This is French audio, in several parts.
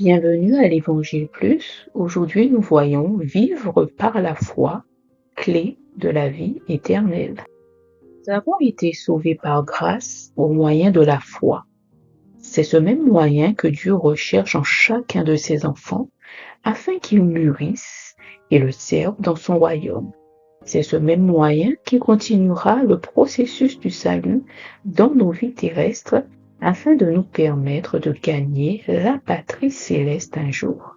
Bienvenue à l'Évangile Plus. Aujourd'hui, nous voyons vivre par la foi, clé de la vie éternelle. Nous avons été sauvés par grâce au moyen de la foi. C'est ce même moyen que Dieu recherche en chacun de ses enfants afin qu'ils mûrissent et le servent dans son royaume. C'est ce même moyen qui continuera le processus du salut dans nos vies terrestres afin de nous permettre de gagner la patrie céleste un jour.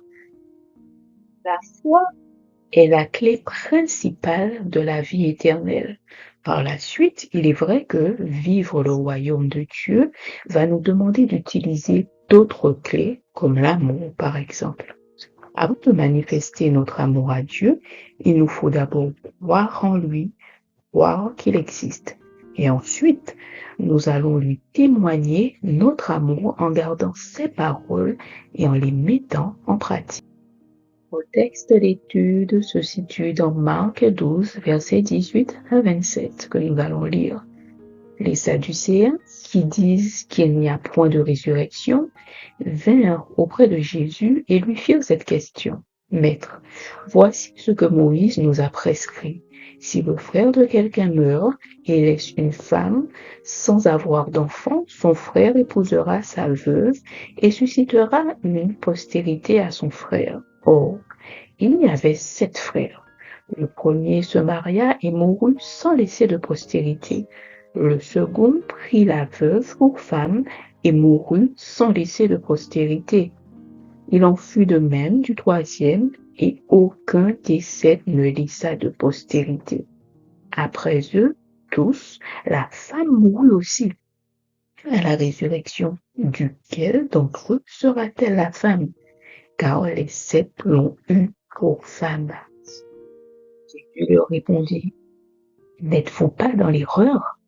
La foi est la clé principale de la vie éternelle. Par la suite, il est vrai que vivre le royaume de Dieu va nous demander d'utiliser d'autres clés, comme l'amour par exemple. Avant de manifester notre amour à Dieu, il nous faut d'abord croire en lui, croire qu'il existe. Et ensuite, nous allons lui témoigner notre amour en gardant ses paroles et en les mettant en pratique. Le texte d'étude se situe dans Marc 12, versets 18 à 27, que nous allons lire. Les Sadducéens, qui disent qu'il n'y a point de résurrection, vinrent auprès de Jésus et lui firent cette question. Maître, voici ce que Moïse nous a prescrit. Si le frère de quelqu'un meurt et laisse une femme sans avoir d'enfant, son frère épousera sa veuve et suscitera une postérité à son frère. Or, il y avait 7 frères. Le premier se maria et mourut sans laisser de postérité. Le second prit la veuve pour femme et mourut sans laisser de postérité. Il en fut de même du troisième, et aucun des 7 ne laissa de postérité. Après eux tous, la femme mourut aussi. À la résurrection, duquel d'entre eux sera-t-elle la femme? Car les 7 l'ont eue pour femme. Jésus leur répondit, n'êtes-vous pas dans l'erreur?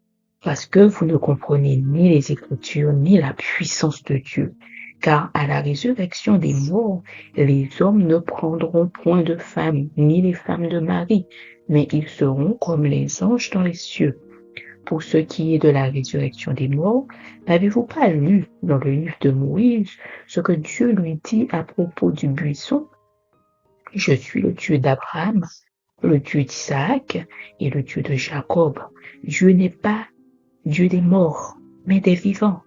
Parce que vous ne comprenez ni les Écritures, ni la puissance de Dieu. Car à la résurrection des morts, les hommes ne prendront point de femmes, ni les femmes de mari, mais ils seront comme les anges dans les cieux. Pour ce qui est de la résurrection des morts, n'avez-vous pas lu dans le livre de Moïse ce que Dieu lui dit à propos du buisson? Je suis le Dieu d'Abraham, le Dieu d'Isaac et le Dieu de Jacob. Dieu n'est pas Dieu des morts, mais des vivants.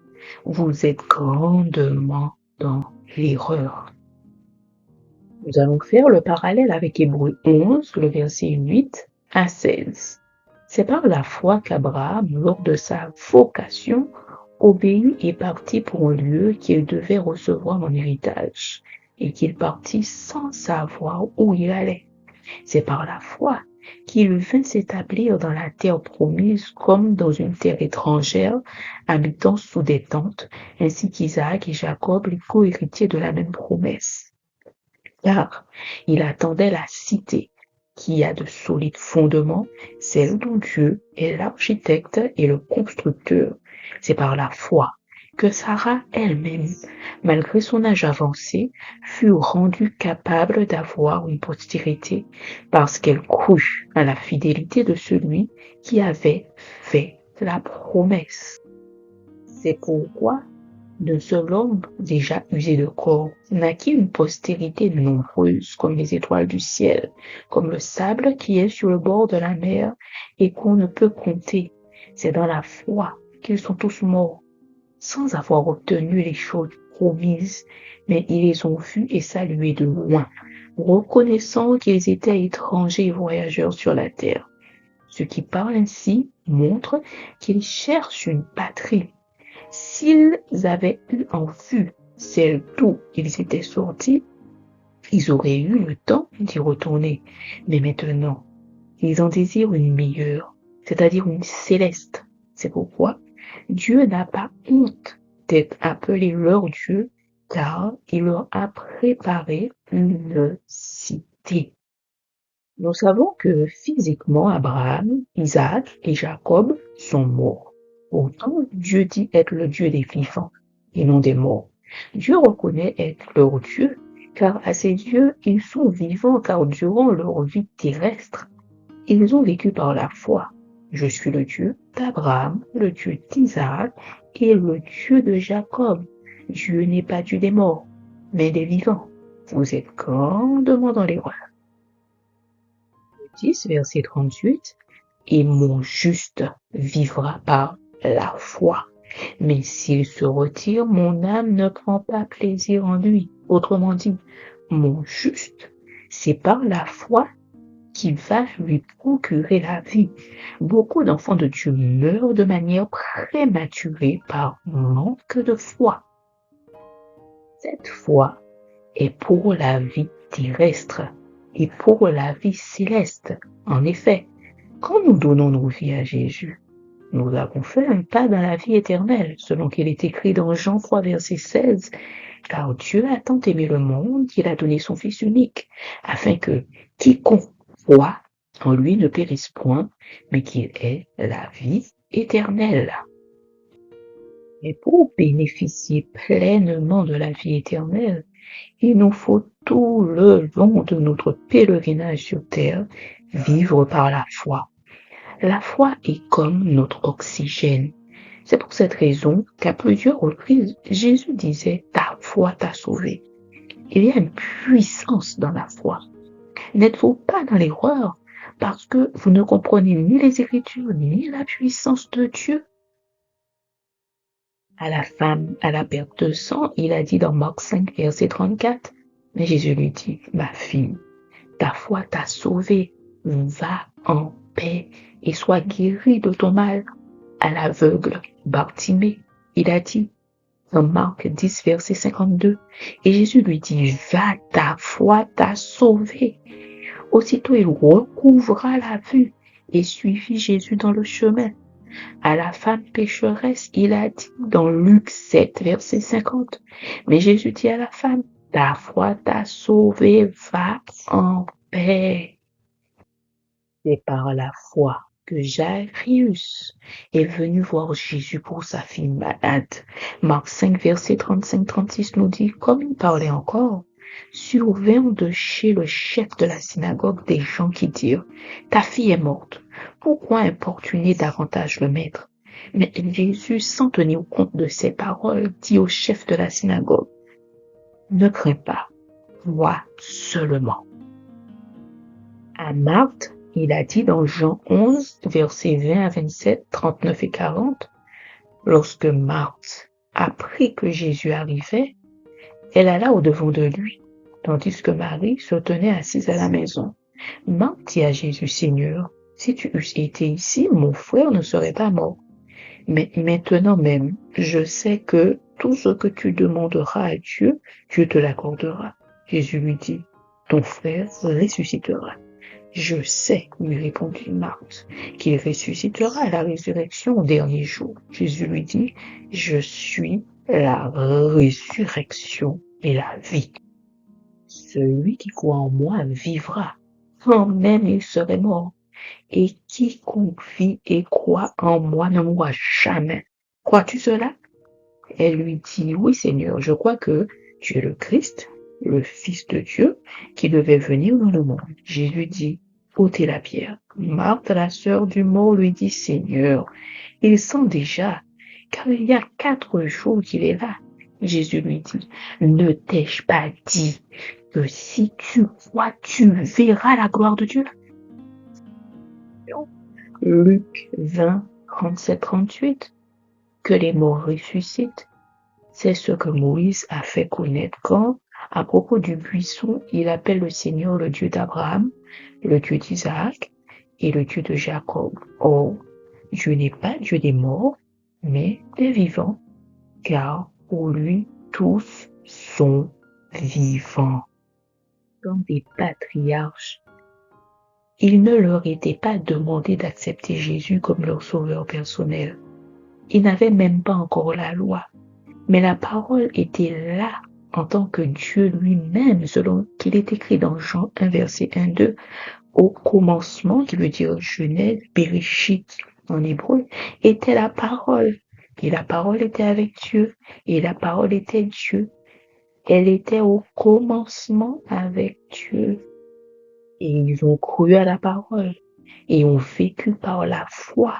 Vous êtes grandement dans l'erreur. Nous allons faire le parallèle avec Hébreux 11, le verset 8 à 16. C'est par la foi qu'Abraham, lors de sa vocation, obéit et partit pour un lieu qu'il devait recevoir en héritage, et qu'il partit sans savoir où il allait. C'est par la foi qu'il vint s'établir dans la terre promise comme dans une terre étrangère, habitant sous des tentes, ainsi qu'Isaac et Jacob, les co-héritiers de la même promesse. Car il attendait la cité qui a de solides fondements, celle dont Dieu est l'architecte et le constructeur. C'est par la foi que Sarah elle-même, malgré son âge avancé, fut rendue capable d'avoir une postérité parce qu'elle crut à la fidélité de celui qui avait fait la promesse. C'est pourquoi d'un seul homme déjà usé de corps naquit une postérité nombreuse comme les étoiles du ciel, comme le sable qui est sur le bord de la mer et qu'on ne peut compter. C'est dans la foi qu'ils sont tous morts, sans avoir obtenu les choses promises, mais ils les ont vues et saluées de loin, reconnaissant qu'ils étaient étrangers et voyageurs sur la terre. Ceux qui parlent ainsi montrent qu'ils cherchent une patrie. S'ils avaient eu en vue celle d'où ils étaient sortis, ils auraient eu le temps d'y retourner. Mais maintenant, ils en désirent une meilleure, c'est-à-dire une céleste. C'est pourquoi Dieu n'a pas honte d'être appelé leur Dieu, car il leur a préparé une cité. Nous savons que physiquement Abraham, Isaac et Jacob sont morts. Pourtant, Dieu dit être le Dieu des vivants et non des morts. Dieu reconnaît être leur Dieu, car à ses yeux, ils sont vivants, car durant leur vie terrestre, ils ont vécu par la foi. Je suis le Dieu d'Abraham, le Dieu d'Isaac et le Dieu de Jacob. Dieu n'est pas Dieu des morts. mais des vivants. Vous êtes grandement dans l'erreur. 10, verset 38, et mon juste vivra par la foi. Mais s'il se retire, mon âme ne prend pas plaisir en lui. Autrement dit, mon juste, c'est par la foi qui va lui procurer la vie. Beaucoup d'enfants de Dieu meurent de manière prématurée par manque de foi. Cette foi est pour la vie terrestre et pour la vie céleste. En effet, quand nous donnons nos vies à Jésus, nous avons fait un pas dans la vie éternelle, selon qu'il est écrit dans Jean 3, verset 16, car Dieu a tant aimé le monde qu'il a donné son Fils unique, afin que quiconque croit en lui ne périsse point, mais qu'il ait la vie éternelle. Et pour bénéficier pleinement de la vie éternelle, il nous faut tout le long de notre pèlerinage sur terre vivre par la foi. La foi est comme notre oxygène. C'est pour cette raison qu'à plusieurs reprises, Jésus disait « Ta foi t'a sauvé ». Il y a une puissance dans la foi. N'êtes-vous pas dans l'erreur parce que vous ne comprenez ni les Écritures ni la puissance de Dieu? À la femme à la perte de sang, il a dit dans Marc 5, verset 34, mais Jésus lui dit « Ma fille, ta foi t'a sauvée, va en paix et sois guérie de ton mal. » À l'aveugle Bartimée, il a dit dans Marc 10, verset 52, et Jésus lui dit « Va, ta foi t'a sauvé. » Aussitôt il recouvra la vue et suivit Jésus dans le chemin. À la femme pécheresse, il a dit dans Luc 7, verset 50, mais Jésus dit à la femme, ta foi t'a sauvée, va en paix. C'est par la foi que Jairus est venu voir Jésus pour sa fille malade. Marc 5, verset 35-36 nous dit, comme il parlait encore, survinrent de chez le chef de la synagogue des gens qui dirent, ta fille est morte, pourquoi importuner davantage le maître? Mais Jésus, sans tenir compte de ces paroles, dit au chef de la synagogue, ne crains pas, vois seulement. À Marthe, il a dit dans Jean 11, versets 20 à 27, 39 et 40, lorsque Marthe apprit que Jésus arrivait, elle alla au-devant de lui, tandis que Marie se tenait assise à la maison. Marthe dit à Jésus, Seigneur, si tu eusses été ici, mon frère ne serait pas mort. Mais maintenant même, je sais que tout ce que tu demanderas à Dieu, Dieu te l'accordera. Jésus lui dit, ton frère ressuscitera. Je sais, lui répondit Marthe, qu'il ressuscitera à la résurrection au dernier jour. Jésus lui dit, je suis la résurrection et la vie. Celui qui croit en moi vivra, quand même il serait mort. Et quiconque vit et croit en moi ne mourra jamais. Crois-tu cela? Elle lui dit, oui Seigneur, je crois que tu es le Christ, le Fils de Dieu, qui devait venir dans le monde. Jésus dit, ôtez la pierre. Marthe, la sœur du mort, lui dit, Seigneur, il sent déjà, car il y a 4 jours qu'il est là. Jésus lui dit, ne t'ai-je pas dit que si tu crois, tu verras la gloire de Dieu? Luc 20, 37-38, que les morts ressuscitent. C'est ce que Moïse a fait connaître quand, à propos du buisson, il appelle le Seigneur le Dieu d'Abraham, le Dieu d'Isaac et le Dieu de Jacob. Or, Dieu n'est pas Dieu des morts, mais des vivants, car pour lui, tous sont vivants. Comme des patriarches, il ne leur était pas demandé d'accepter Jésus comme leur sauveur personnel. Ils n'avaient même pas encore la loi. Mais la parole était là en tant que Dieu lui-même, selon qu'il est écrit dans Jean 1, verset 1-2, au commencement, qui veut dire Genèse, Bereshit en hébreu, était la parole. Et la parole était avec Dieu, et la parole était Dieu. Elle était au commencement avec Dieu. Et ils ont cru à la parole et ont vécu par la foi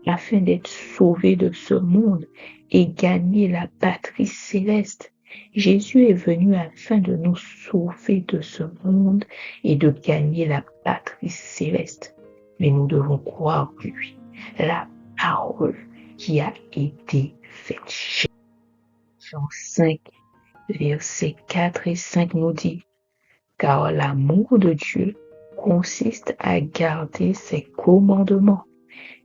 afin d'être sauvés de ce monde et gagner la patrie céleste. Jésus est venu afin de nous sauver de ce monde et de gagner la patrie céleste. Mais nous devons croire en lui, la parole qui a été faite chair. Jean 5, versets 4 et 5 nous dit, car l'amour de Dieu consiste à garder ses commandements.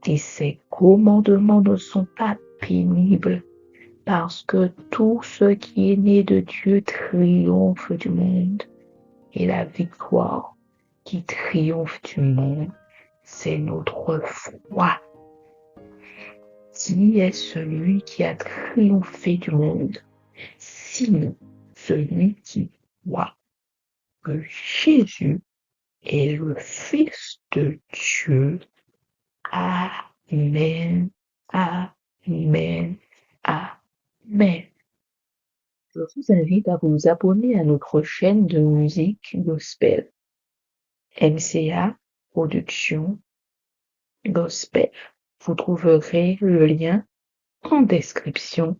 Et ces commandements ne sont pas pénibles, parce que tout ce qui est né de Dieu triomphe du monde. Et la victoire qui triomphe du monde, c'est notre foi. Qui est celui qui a triomphé du monde? Sinon, celui qui croit que Jésus est le Fils de Dieu. Amen, amen, amen. Je vous invite à vous abonner à notre chaîne de musique gospel, MCA Production Gospel. Vous trouverez le lien en description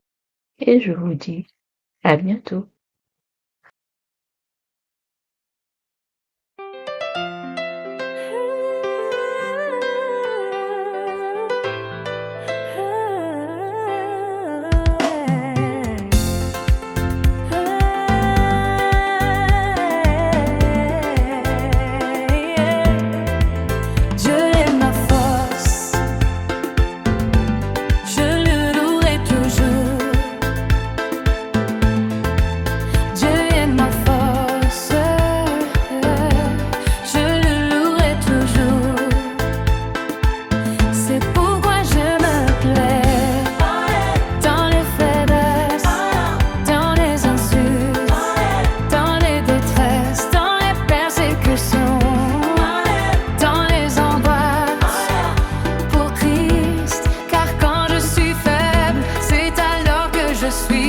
et je vous dis à bientôt. Je suis